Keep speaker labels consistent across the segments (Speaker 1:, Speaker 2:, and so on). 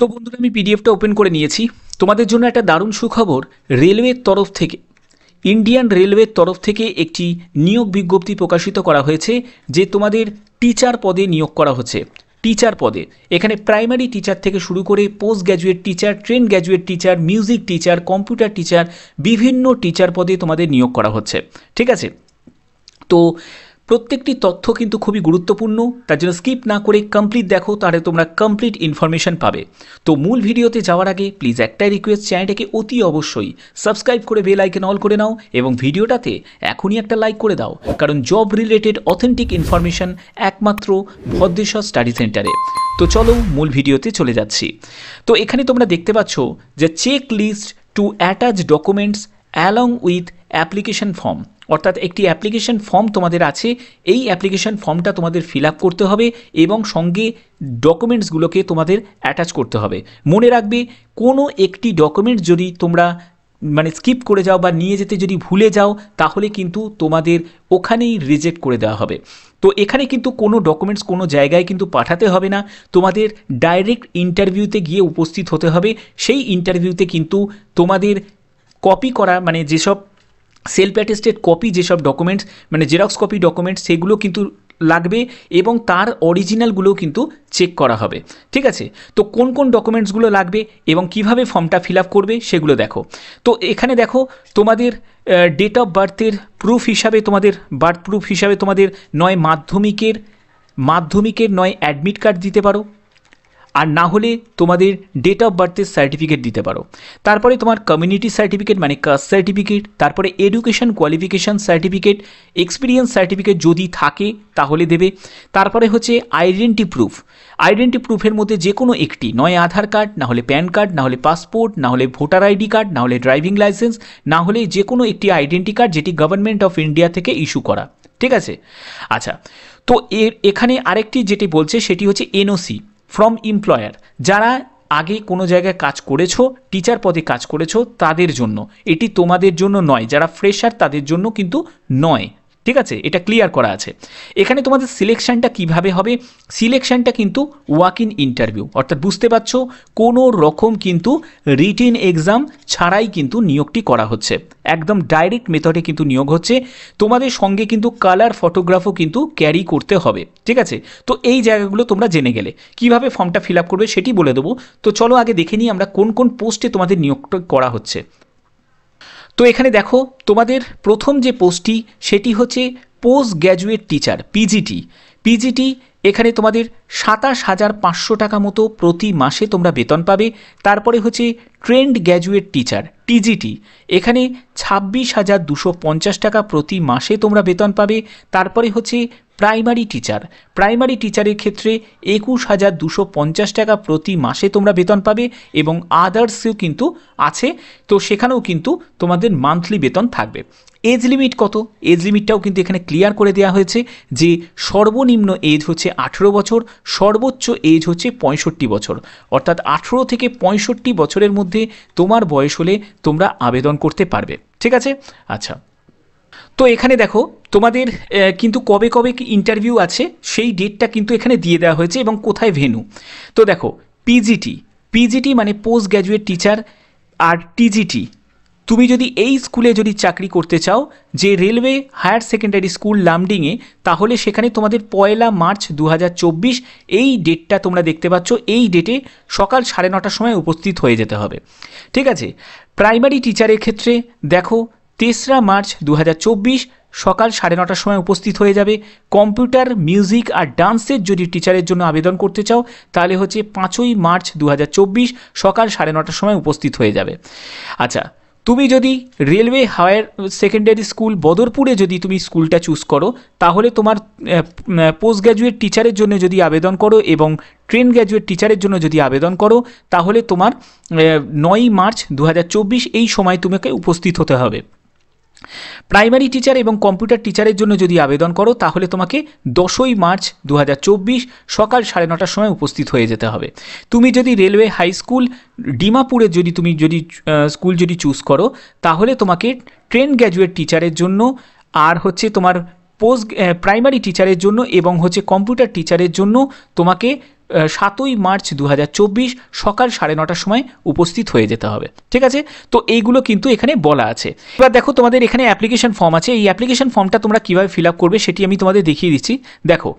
Speaker 1: তো বন্ধুরা, আমি পিডিএফটা ওপেন করে নিয়েছি। তোমাদের জন্য একটা দারুণ সুখবর। রেলওয়ের তরফ থেকে, ইন্ডিয়ান রেলওয়ের তরফ থেকে একটি নিয়োগ বিজ্ঞপ্তি প্রকাশিত করা হয়েছে যে তোমাদের টিচার পদে নিয়োগ করা হচ্ছে। টিচার পদে এখানে প্রাইমারি টিচার থেকে শুরু করে post graduate teacher, train graduate teacher, music teacher, computer teacher, বিভিন্ন টিচার পদে তোমাদের নিয়োগ করা হচ্ছে। ঠিক আছে, তো প্রত্যেকটি তথ্য কিন্তু খুবই গুরুত্বপূর্ণ, তার জন্য স্কিপ না করে কমপ্লিট দেখো, তাহলে তোমরা কমপ্লিট ইনফরমেশন পাবে। তো মূল ভিডিওতে যাওয়ার আগে প্লিজ একটাই রিকোয়েস্ট, চ্যানেলটাকে অতি অবশ্যই সাবস্ক্রাইব করে বেল আইকন অল করে নাও এবং ভিডিওটাতে এখনই একটা লাইক করে দাও, কারণ জব রিলেটেড অথেন্টিক ইনফরমেশন একমাত্র ভদ্রেশ্বর স্টাডি সেন্টারে। তো চলো মূল ভিডিওতে চলে যাচ্ছি। তো এখানে তোমরা দেখতে পাচ্ছ যে check list to attach documents along with application form, অর্থাৎ একটি অ্যাপ্লিকেশন ফর্ম তোমাদের আছে। এই অ্যাপ্লিকেশন ফর্মটা তোমাদের ফিল আপ করতে হবে এবং সঙ্গে ডকুমেন্টসগুলোকে তোমাদের অ্যাটাচ করতে হবে। মনে রাখবে, কোনো একটি ডকুমেন্টস যদি তোমরা স্কিপ করে যাও বা নিয়ে যেতে যদি ভুলে যাও, তাহলে কিন্তু তোমাদের ওখানেই রিজেক্ট করে দেওয়া হবে। তো এখানে কিন্তু কোনো ডকুমেন্টস কোনো জায়গায় কিন্তু পাঠাতে হবে না, তোমাদের ডাইরেক্ট ইন্টারভিউতে গিয়ে উপস্থিত হতে হবে। সেই ইন্টারভিউতে কিন্তু তোমাদের কপি করা যেসব সেলফ অ্যাটেস্টেড কপি, যেসব ডকুমেন্টস জেরক্স কপি ডকুমেন্টস, সেগুলো কিন্তু লাগবে এবং তার অরিজিনালগুলোও কিন্তু চেক করা হবে। ঠিক আছে, তো কোন কোন ডকুমেন্টসগুলো লাগবে এবং কিভাবে ফর্মটা ফিল আপ করবে সেগুলো দেখো। তো এখানে দেখো, তোমাদের ডেট অফ বার্থের প্রুফ হিসাবে, তোমাদের বার্থ প্রুফ হিসাবে তোমাদের নয় মাধ্যমিকের নয় অ্যাডমিট কার্ড দিতে পারো, আর না হলে তোমাদের ডেট অফ বার্থের সার্টিফিকেট দিতে পারো। তারপরে তোমার কমিউনিটি সার্টিফিকেট কাস্ট সার্টিফিকেট, তারপরে education qualification certificate, experience certificate যদি থাকে তাহলে দেবে। তারপরে হচ্ছে আইডেন্টি প্রুফের মধ্যে যে কোনো একটি, নয় আধার কার্ড, না হলে প্যান কার্ড, না হলে পাসপোর্ট, না হলে ভোটার আইডি কার্ড, না হলে ড্রাইভিং লাইসেন্স, না হলে যে কোনো একটি আইডেন্টি কার্ড যেটি গভর্নমেন্ট অফ ইন্ডিয়া থেকে ইস্যু করা। ঠিক আছে, আচ্ছা, তো এখানে আরেকটি যেটি বলছে সেটি হচ্ছে এনওসি ফ্রম এমপ্লয়ার। যারা আগে কোনো জায়গায় কাজ করেছো, টিচার পদে কাজ করেছো, তাদের জন্য এটি, তোমাদের জন্য নয়। যারা ফ্রেশার তাদের জন্য কিন্তু নয়। ঠিক আছে, এটা ক্লিয়ার করা আছে। এখানে তোমাদের সিলেকশানটা কিভাবে হবে? সিলেকশানটা কিন্তু ওয়াক ইন ইন্টারভিউ, অর্থাৎ বুঝতে পারছো কোনো রকম কিন্তু রিটিন এক্সাম ছাড়াই কিন্তু নিয়োগটি করা হচ্ছে, একদম ডাইরেক্ট মেথডে কিন্তু নিয়োগ হচ্ছে। তোমাদের সঙ্গে কিন্তু কালার ফটোগ্রাফও কিন্তু ক্যারি করতে হবে। ঠিক আছে, তো এই জায়গাগুলো তোমরা জেনে গেলে। কিভাবে ফর্মটা ফিল আপ করবে সেটি বলে দেবো। তো চলো আগে দেখে নিই আমরা কোন কোন পোস্টে তোমাদের নিয়োগটা করা হচ্ছে। তো এখানে দেখো, তোমাদের প্রথম যে পোস্টটি সেটি হচ্ছে পোস্ট গ্র্যাজুয়েট টিচার, পিজিটি। এখানে তোমাদের 27,500 টাকা মতো প্রতি মাসে তোমরা বেতন পাবে। তারপরে হচ্ছে ট্রেন্ড গ্র্যাজুয়েট টিচার, টিজিটি। এখানে 26,250 টাকা প্রতি মাসে তোমরা বেতন পাবে। তারপরে হচ্ছে প্রাইমারি টিচারের ক্ষেত্রে 21,250 টাকা প্রতি মাসে তোমরা বেতন পাবে এবং আদার্সও কিন্তু আছে, তো সেখানেও কিন্তু তোমাদের মান্থলি বেতন থাকবে। এজ লিমিট কত? এজ লিমিটটাও কিন্তু এখানে ক্লিয়ার করে দেওয়া হয়েছে যে সর্বনিম্ন এজ হচ্ছে 18 বছর, সর্বোচ্চ এজ হচ্ছে 65 বছর, অর্থাৎ 18 থেকে 65 বছরের মধ্যে তোমার বয়স হলে তোমরা আবেদন করতে পারবে। ঠিক আছে, আচ্ছা, তো এখানে দেখো তোমাদের কিন্তু কবে কবে ইন্টারভিউ আছে সেই ডেটটা কিন্তু এখানে দিয়ে দেওয়া হয়েছে এবং কোথায় ভেন্যু। তো দেখো, পিজিটি মানে পোস্ট গ্র্যাজুয়েট টিচার, আর টিজিটি তুমি যদি এই স্কুলে যদি চাকরি করতে চাও, যে রেলওয়ে হায়ার সেকেন্ডারি স্কুল লামডিংয়ে, তাহলে সেখানে তোমাদের 1 মার্চ 2024 এই ডেটটা তোমরা দেখতে পাচ্ছ। এই ডেটে সকাল 9:30টার সময় উপস্থিত হয়ে যেতে হবে। ঠিক আছে, প্রাইমারি টিচারের ক্ষেত্রে দেখো 3 মার্চ 2024 সকাল 9:30টার সময় উপস্থিত হয়ে যাবে। কম্পিউটার, মিউজিক আর ডান্সের যদি টিচারের জন্য আবেদন করতে চাও, তাহলে হচ্ছে 5 মার্চ 2024 সকাল 9:30টার সময় উপস্থিত হয়ে যাবে। আচ্ছা, তুমি যদি রেলওয়ে হায়ার সেকেন্ডারি স্কুল বদরপুরে যদি তুমি স্কুলটা চুজ করো, তাহলে তোমার পোস্ট গ্র্যাজুয়েট টিচারের জন্য যদি আবেদন করো এবং ট্রেন গ্র্যাজুয়েট টিচারের জন্য যদি আবেদন করো, তাহলে তোমার 9 মার্চ 2024 এই সময় তোমাকে উপস্থিত হতে হবে। প্রাইমারি টিচার এবং কম্পিউটার টিচারের জন্য যদি আবেদন করো, তাহলে তোমাকে 10 মার্চ 2024 সকাল 9:30টার সময় উপস্থিত হয়ে যেতে হবে। তুমি যদি রেলওয়ে হাই স্কুল ডিমাপুরে যদি স্কুল যদি চুজ করো, তাহলে তোমাকে ট্রেন গ্র্যাজুয়েট টিচারের জন্য আর হচ্ছে তোমার পোস্ট প্রাইমারি টিচারের জন্য এবং হচ্ছে কম্পিউটার টিচারের জন্য তোমাকে 7ই মার্চ 2024 সকাল 9:30টার সময় উপস্থিত হয়ে যেতে হবে। ঠিক আছে, তো এইগুলো কিন্তু এখানে বলা আছে। এবার দেখো তোমাদের এখানে অ্যাপ্লিকেশন ফর্ম আছে। এই অ্যাপ্লিকেশন ফর্মটা তোমরা কীভাবে ফিল আপ করবে সেটি আমি তোমাদের দেখিয়ে দিচ্ছি। দেখো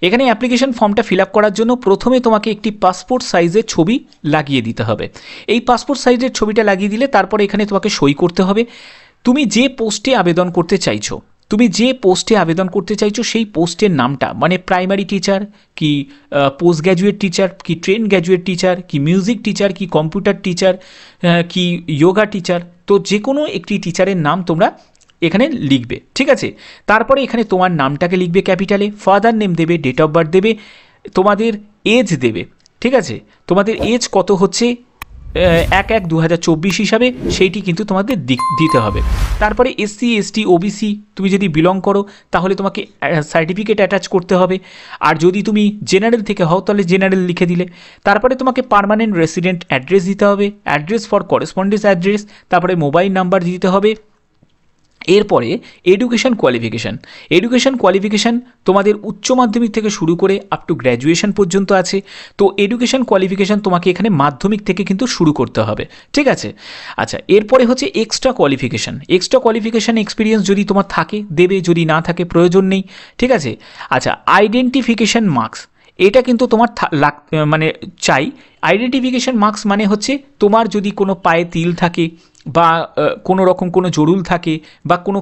Speaker 1: এখানে অ্যাপ্লিকেশন ফর্মটা ফিল আপ করার জন্য প্রথমে তোমাকে একটি পাসপোর্ট সাইজের ছবি লাগিয়ে দিতে হবে। এই পাসপোর্ট সাইজের ছবিটা লাগিয়ে দিলে তারপরে এখানে তোমাকে সই করতে হবে। তুমি যে পোস্টে আবেদন করতে চাইছো, সেই পোস্টের নামটা, মানে প্রাইমারি টিচার কি পোস্ট গ্র্যাজুয়েট টিচার কি ট্রেন গ্র্যাজুয়েট টিচার কি মিউজিক টিচার কি কম্পিউটার টিচার কি যোগা টিচার, তো যে কোনো একটি টিচারের নাম তোমরা এখানে লিখবে। ঠিক আছে, তারপরে এখানে তোমার নামটাকে লিখবে ক্যাপিটালে, ফাদার নেম দেবে, ডেট অফ বার্থ দেবে, তোমাদের এজ দেবে। ঠিক আছে, তোমাদের এজ কত হচ্ছে 1/1/2024 হিসাবে সেইটি কিন্তু তোমাদের দিতে হবে। তারপরে SC ST OBC তুমি যদি বিলং করো তাহলে তোমাকে সার্টিফিকেট অ্যাটাচ করতে হবে। আর যদি তুমি জেনারেল থেকে হও তাহলে জেনারেল লিখে দিলে। তারপরে তোমাকে পার্মানেন্ট রেসিডেন্ট অ্যাড্রেস দিতে হবে, অ্যাড্রেস ফর করেসপন্ডেন্স অ্যাড্রেস, তারপরে মোবাইল নাম্বার দিতে হবে। এরপরে এডুকেশন কোয়ালিফিকেশান তোমাদের উচ্চ মাধ্যমিক থেকে শুরু করে আপ টু গ্র্যাজুয়েশন পর্যন্ত আছে। তো এডুকেশন কোয়ালিফিকেশান তোমাকে এখানে মাধ্যমিক থেকে কিন্তু শুরু করতে হবে। ঠিক আছে, আচ্ছা এরপরে হচ্ছে এক্সট্রা কোয়ালিফিকেশান এক্সপিরিয়েন্স যদি তোমার থাকে দেবে, যদি না থাকে প্রয়োজন নেই। ঠিক আছে, আচ্ছা আইডেন্টিফিকেশান মার্কস এটা কিন্তু তোমার মানে চাই। আইডেন্টিফিকেশান মার্কস মানে হচ্ছে তোমার যদি কোনো পায়ে তিল থাকে বা কোনো রকম কোনো জরুল থাকে বা কোনো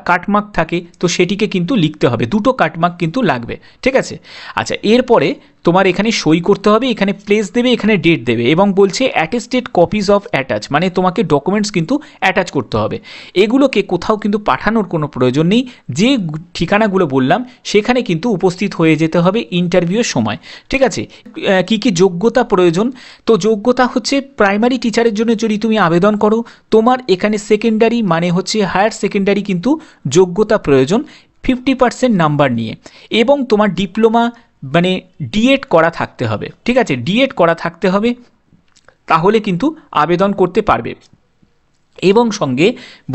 Speaker 1: কাটমার্ক থাকে তো সেটিকে কিন্তু লিখতে হবে, দুটো কাটমার্ক কিন্তু লাগবে। ঠিক আছে, আচ্ছা এরপরে তোমার এখানে সই করতে হবে, এখানে প্লেস দেবে, এখানে ডেট দেবে এবং বলছে অ্যাটেস্টেড কপিজ অফ অ্যাটাচ, মানে তোমাকে ডকুমেন্টস কিন্তু অ্যাটাচ করতে হবে। এগুলোকে কোথাও কিন্তু পাঠানোর কোনো প্রয়োজন নেই, যে ঠিকানাগুলো বললাম সেখানে কিন্তু উপস্থিত হয়ে যেতে হবে ইন্টারভিউয়ের সময়। ঠিক আছে, কি কি যোগ্যতা প্রয়োজন? তো যোগ্যতা হচ্ছে প্রাইমারি টিচারের জন্য যদি তুমি আবেদন করো তোমার এখানে সেকেন্ডারি মানে হচ্ছে হায়ার সেকেন্ডারি কিন্তু যোগ্যতা প্রয়োজন 50% নাম্বার নিয়ে, এবং তোমার ডিপ্লোমা মানে ডিএড করা থাকতে হবে। ঠিক আছে, ডিএড করা থাকতে হবে, তাহলে কিন্তু আবেদন করতে পারবে। এবং সঙ্গে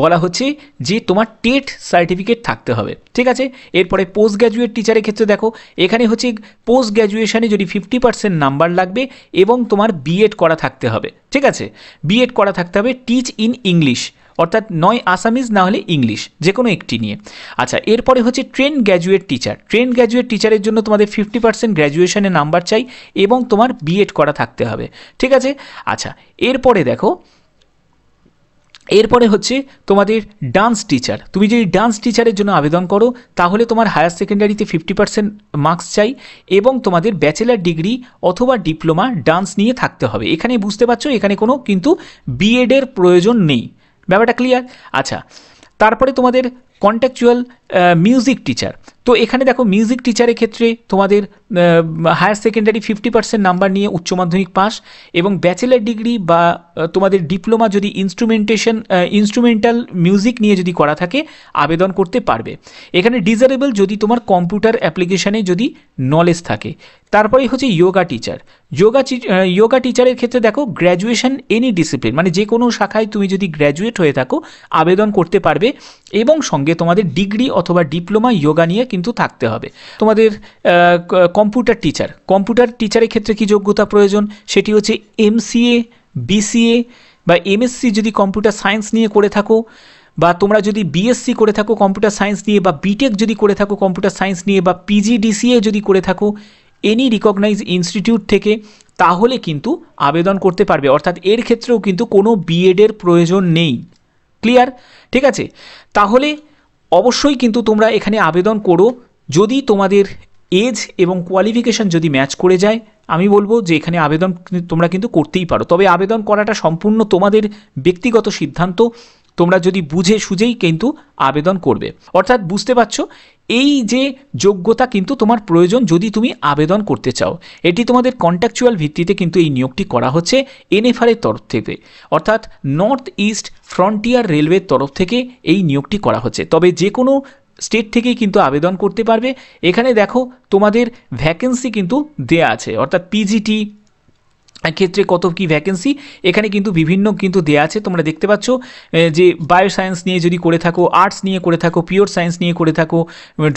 Speaker 1: বলা হচ্ছে যে তোমার টেট সার্টিফিকেট থাকতে হবে। ঠিক আছে, এরপরে পোস্ট গ্র্যাজুয়েট টিচারের ক্ষেত্রে দেখো এখানে হচ্ছে পোস্ট গ্র্যাজুয়েশনে যদি 50% নাম্বার লাগবে এবং তোমার বিএড করা থাকতে হবে। ঠিক আছে, বিএড করা থাকতে হবে, টিচ ইন ইংলিশ, অর্থাৎ নয় আসামিজ না হলে ইংলিশ, যে কোনো একটি নিয়ে। আচ্ছা এরপরে হচ্ছে ট্রেন গ্র্যাজুয়েট টিচারের জন্য তোমাদের 50% গ্র্যাজুয়েশনের নাম্বার চাই এবং তোমার বিএড করা থাকতে হবে। ঠিক আছে, আচ্ছা এরপরে দেখো এরপরে হচ্ছে তোমাদের ডান্স টিচার, তুমি যদি ডান্স টিচারের জন্য আবেদন করো তাহলে তোমার হায়ার সেকেন্ডারিতে 50% মার্কস চাই এবং তোমাদের ব্যাচেলার ডিগ্রি অথবা ডিপ্লোমা ডান্স নিয়ে থাকতে হবে। এখানে বুঝতে পারছো এখানে কোনো কিন্তু বিএডের প্রয়োজন নেই, ব্যাপারটা ক্লিয়ার? আচ্ছা তারপরে তোমাদের কন্ট্যাকচুয়াল মিউজিক টিচার, তো এখানে দেখো মিউজিক টিচারের ক্ষেত্রে তোমাদের হায়ার সেকেন্ডারি 50% নাম্বার নিয়ে উচ্চ মাধ্যমিক পাস এবং ব্যাচেলার ডিগ্রি বা তোমাদের ডিপ্লোমা যদি ইনস্ট্রুমেন্টাল মিউজিক নিয়ে যদি করা থাকে আবেদন করতে পারবে। এখানে ডিজারেবল যদি তোমার কম্পিউটার অ্যাপ্লিকেশানে যদি নলেজ থাকে। তারপরে হচ্ছে যোগা টিচারের ক্ষেত্রে দেখো গ্র্যাজুয়েশন এনি ডিসিপ্লিন, মানে যে কোনো শাখায় তুমি যদি গ্র্যাজুয়েট হয়ে থাকো আবেদন করতে পারবে এবং সঙ্গে তোমাদের ডিগ্রি অথবা ডিপ্লোমা যোগা নিয়ে কিন্তু থাকতে হবে। তোমাদের কম্পিউটার টিচারের ক্ষেত্রে কি যোগ্যতা প্রয়োজন? সেটি হচ্ছে MCA BCA বা MSc যদি কম্পিউটার সায়েন্স নিয়ে করে থাকো, বা তোমরা যদি BSc করে থাকো কম্পিউটার সায়েন্স নিয়ে, বা বিটেক যদি করে থাকো কম্পিউটার সায়েন্স নিয়ে, বা PGDCA যদি করে থাকো এনি রিকগনাইজ ইনস্টিটিউট থেকে, তাহলে কিন্তু আবেদন করতে পারবে। অর্থাৎ এর ক্ষেত্রেও কিন্তু কোনো বিএডের প্রয়োজন নেই। ক্লিয়ার? ঠিক আছে, তাহলে অবশ্যই কিন্তু তোমরা এখানে আবেদন করো। যদি তোমাদের এজ এবং কোয়ালিফিকেশান যদি ম্যাচ করে যায় আমি বলবো যে এখানে আবেদন তোমরা কিন্তু করতেই পারো, তবে আবেদন করাটা সম্পূর্ণ তোমাদের ব্যক্তিগত সিদ্ধান্ত। তোমরা যদি বুঝে সুঝেই কিন্তু আবেদন করবে। অর্থাৎ বুঝতে পারছো এই যে যোগ্যতা কিন্তু তোমার প্রয়োজন যদি তুমি আবেদন করতে চাও। এটি তোমাদের কন্ট্রাকচুয়াল ভিত্তিতে কিন্তু এই নিয়োগটি করা হচ্ছে NFR এর তরফ থেকে, অর্থাৎ নর্থ ইস্ট ফ্রন্টিয়ার রেলওয়ের তরফ থেকে এই নিয়োগটি করা হচ্ছে। তবে যে কোনো স্টেট থেকেই কিন্তু আবেদন করতে পারবে। এখানে দেখো তোমাদের ভ্যাকেন্সি কিন্তু দেয়া আছে, অর্থাৎ PGT ক্ষেত্রে কত কি ভ্যাকেন্সি এখানে কিন্তু বিভিন্ন কিন্তু দেয়া আছে, তোমরা দেখতে পাচ্ছ যে বায়ো সায়েন্স নিয়ে যদি করে থাকো, আর্টস নিয়ে করে থাকো, পিওর সায়েন্স নিয়ে করে থাকো,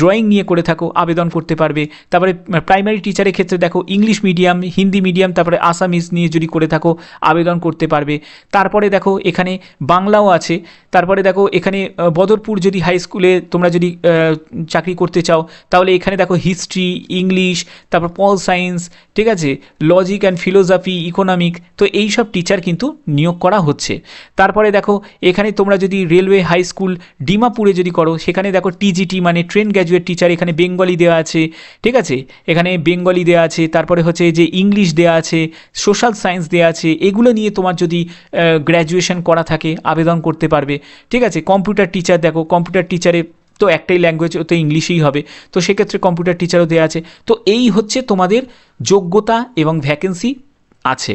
Speaker 1: ড্রয়িং নিয়ে করে থাকো, আবেদন করতে পারবে। তারপরে প্রাইমারি টিচারের ক্ষেত্রে দেখো ইংলিশ মিডিয়াম, হিন্দি মিডিয়াম, তারপরে আসামিজ নিয়ে যদি করে থাকো আবেদন করতে পারবে। তারপরে দেখো এখানে বাংলাও আছে। তারপরে দেখো এখানে বদরপুর যদি হাই স্কুলে তোমরা যদি চাকরি করতে চাও তাহলে এখানে দেখো হিস্ট্রি, ইংলিশ, তারপর পল সায়েন্স, ঠিক আছে, লজিক অ্যান্ড ফিলোসফি, ইকোনমিক, তো এই সব টিচার কিন্তু নিয়োগ করা হচ্ছে। তারপরে দেখো এখানে তোমরা যদি রেলওয়ে হাই স্কুল ডিমাপুরে যদি করো সেখানে দেখো টিজিটি মানে ট্রেন গ্র্যাজুয়েট টিচার, এখানে বেঙ্গলি দেওয়া আছে, ঠিক আছে, এখানে বেঙ্গলি দেওয়া আছে। তারপরে হচ্ছে যে ইংলিশ দেওয়া আছে, সোশ্যাল সায়েন্স দেওয়া আছে, এগুলো নিয়ে তোমার যদি গ্র্যাজুয়েশন করা থাকে আবেদন করতে পারবে, ঠিক আছে। কম্পিউটার টিচার দেখো, কম্পিউটার টিচারে তো একটাই ল্যাঙ্গুয়েজ, তো ইংলিশেই হবে, তো সেক্ষেত্রে কম্পিউটার টিচারও দেওয়া আছে। তো এই হচ্ছে তোমাদের যোগ্যতা এবং ভ্যাকেন্সি আছে,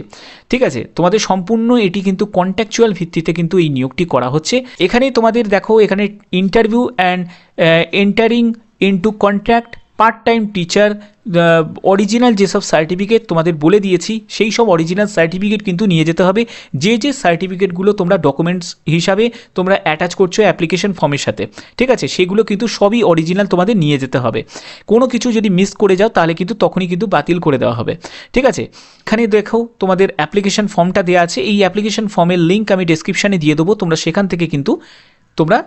Speaker 1: ঠিক আছে। তোমাদের সম্পূর্ণ এটি কিন্তু কন্ট্যাকচুয়াল ভিত্তিতে কিন্তু এই নিয়োগটি করা হচ্ছে। এখানে তোমাদের দেখো এখানে interview and entering into contract part time teacher, original যেসব সার্টিফিকেট তোমাদের বলে দিয়েছি সেই সব অরিজিনাল সার্টিফিকেট কিন্তু নিয়ে যেতে হবে। যে সার্টিফিকেটগুলো তোমরা ডকুমেন্টস হিসাবে তোমরা অ্যাটাচ করছো অ্যাপ্লিকেশন ফর্মের সাথে, ঠিক আছে, সেগুলো কিন্তু সবই অরিজিনাল তোমাদের নিয়ে যেতে হবে। কোনো কিছু যদি মিস করে যাও তাহলে কিন্তু তখনই কিন্তু বাতিল করে দেওয়া হবে, ঠিক আছে। এখানে দেখো তোমাদের অ্যাপ্লিকেশন ফর্মটা দেওয়া আছে, এই অ্যাপ্লিকেশন ফর্মের লিঙ্ক আমি ডেসক্রিপশানে দিয়ে দেবো, তোমরা সেখান থেকে কিন্তু তোমরা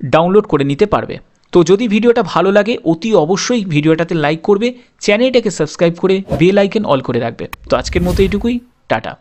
Speaker 1: ডাউনলোড করে নিতে পারবে। তো যদি ভিডিওটা ভালো লাগে অতি অবশ্যই ভিডিওটাতে লাইক করবে, চ্যানেলটাকে সাবস্ক্রাইব করে বেল আইকন অল করে রাখবে। তো আজকের মতো এইটুকুই, টাটা।